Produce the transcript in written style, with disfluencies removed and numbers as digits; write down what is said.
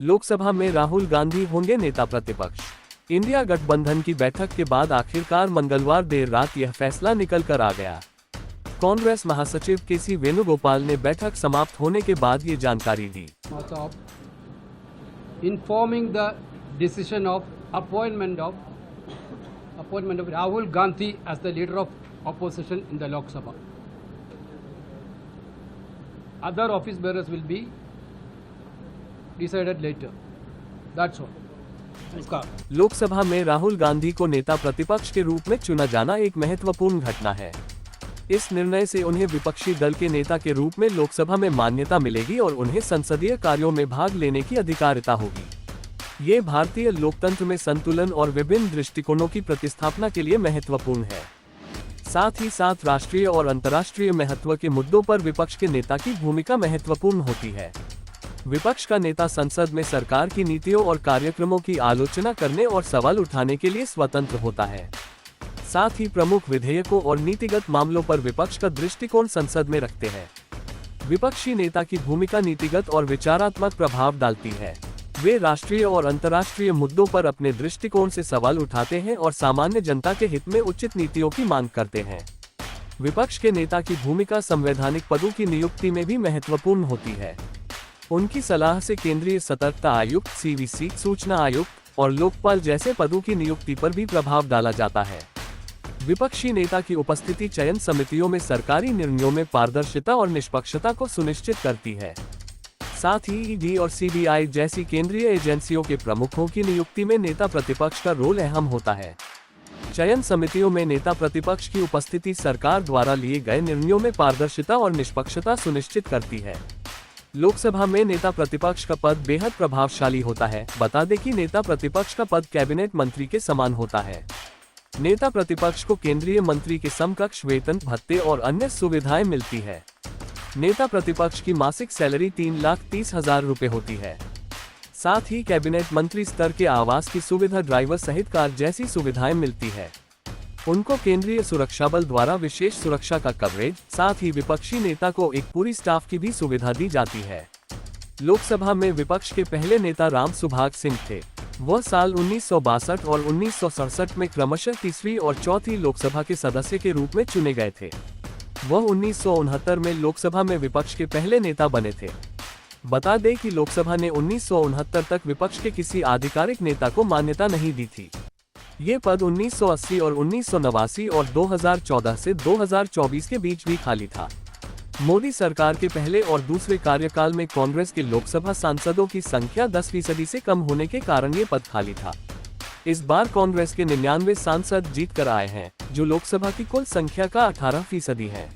लोकसभा में राहुल गांधी होंगे नेता प्रतिपक्ष। इंडिया गठबंधन की बैठक के बाद आखिरकार मंगलवार देर रात यह फैसला निकल कर आ गया। कांग्रेस महासचिव के.सी. वेणुगोपाल ने बैठक समाप्त होने के बाद ये जानकारी दी। Informing the decision of appointment of Rahul Gandhi as the leader of opposition in the Lok Sabha. Other office bearers will be decided later. That's all. Lok Sabha में राहुल गांधी को नेता प्रतिपक्ष के रूप में चुना जाना एक महत्वपूर्ण घटना है। इस निर्णय से उन्हें विपक्षी दल के नेता के रूप में लोकसभा में मान्यता मिलेगी और उन्हें संसदीय कार्यों में भाग लेने की अधिकारिता होगी। ये भारतीय लोकतंत्र में संतुलन और विभिन्न दृष्टिकोणों की प्रतिस्थापना के लिए महत्वपूर्ण है। साथ ही साथ राष्ट्रीय और अंतर्राष्ट्रीय महत्व के मुद्दों पर विपक्ष के नेता की भूमिका महत्वपूर्ण होती है। विपक्ष का नेता संसद में सरकार की नीतियों और कार्यक्रमों की आलोचना करने और सवाल उठाने के लिए स्वतंत्र होता है। साथ ही प्रमुख विधेयकों और नीतिगत मामलों पर विपक्ष का दृष्टिकोण संसद में रखते हैं। विपक्षी नेता की भूमिका नीतिगत और विचारात्मक प्रभाव डालती है। वे राष्ट्रीय और अंतर्राष्ट्रीय मुद्दों पर अपने दृष्टिकोण से सवाल उठाते हैं और सामान्य जनता के हित में उचित नीतियों की मांग करते हैं। विपक्ष के नेता की भूमिका संवैधानिक पदों की नियुक्ति में भी महत्वपूर्ण होती है। उनकी सलाह से केंद्रीय सतर्कता आयुक्त, सीवीसी, सूचना आयुक्त और लोकपाल जैसे पदों की नियुक्ति पर भी प्रभाव डाला जाता है। विपक्षी नेता की उपस्थिति चयन समितियों में सरकारी निर्णयों में पारदर्शिता और निष्पक्षता को सुनिश्चित करती है। साथ ही ईडी और सीबीआई जैसी केंद्रीय एजेंसियों के प्रमुखों की नियुक्ति में नेता प्रतिपक्ष का रोल अहम होता है। चयन समितियों में नेता प्रतिपक्ष की उपस्थिति सरकार द्वारा लिए गए निर्णयों में पारदर्शिता और निष्पक्षता सुनिश्चित करती है। लोकसभा में नेता प्रतिपक्ष का पद बेहद प्रभावशाली होता है। बता दें कि नेता प्रतिपक्ष का पद कैबिनेट मंत्री के समान होता है। नेता प्रतिपक्ष को केंद्रीय मंत्री के समकक्ष वेतन, भत्ते और अन्य सुविधाएं मिलती है। नेता प्रतिपक्ष की मासिक सैलरी 3,30,000 रुपए होती है। साथ ही कैबिनेट मंत्री स्तर के आवास की सुविधा, ड्राइवर सहित कार जैसी सुविधाएं मिलती है। उनको केंद्रीय सुरक्षा बल द्वारा विशेष सुरक्षा का कवरेज, साथ ही विपक्षी नेता को एक पूरी स्टाफ की भी सुविधा दी जाती है। लोकसभा में विपक्ष के पहले नेता राम सुभाग सिंह थे। वह साल 1962 और 1967 में क्रमशः तीसरी और चौथी लोकसभा के सदस्य के रूप में चुने गए थे। वह 1969 में लोकसभा में विपक्ष के पहले नेता बने थे। बता दें कि लोकसभा ने 1969 तक विपक्ष के किसी आधिकारिक नेता को मान्यता नहीं दी थी। ये पद 1980 और 1989 और 2014 से 2024 के बीच भी खाली था। मोदी सरकार के पहले और दूसरे कार्यकाल में कांग्रेस के लोकसभा सांसदों की संख्या 10% से कम होने के कारण ये पद खाली था। इस बार कांग्रेस के 99 सांसद जीत कर आए हैं, जो लोकसभा की कुल संख्या का 18% है।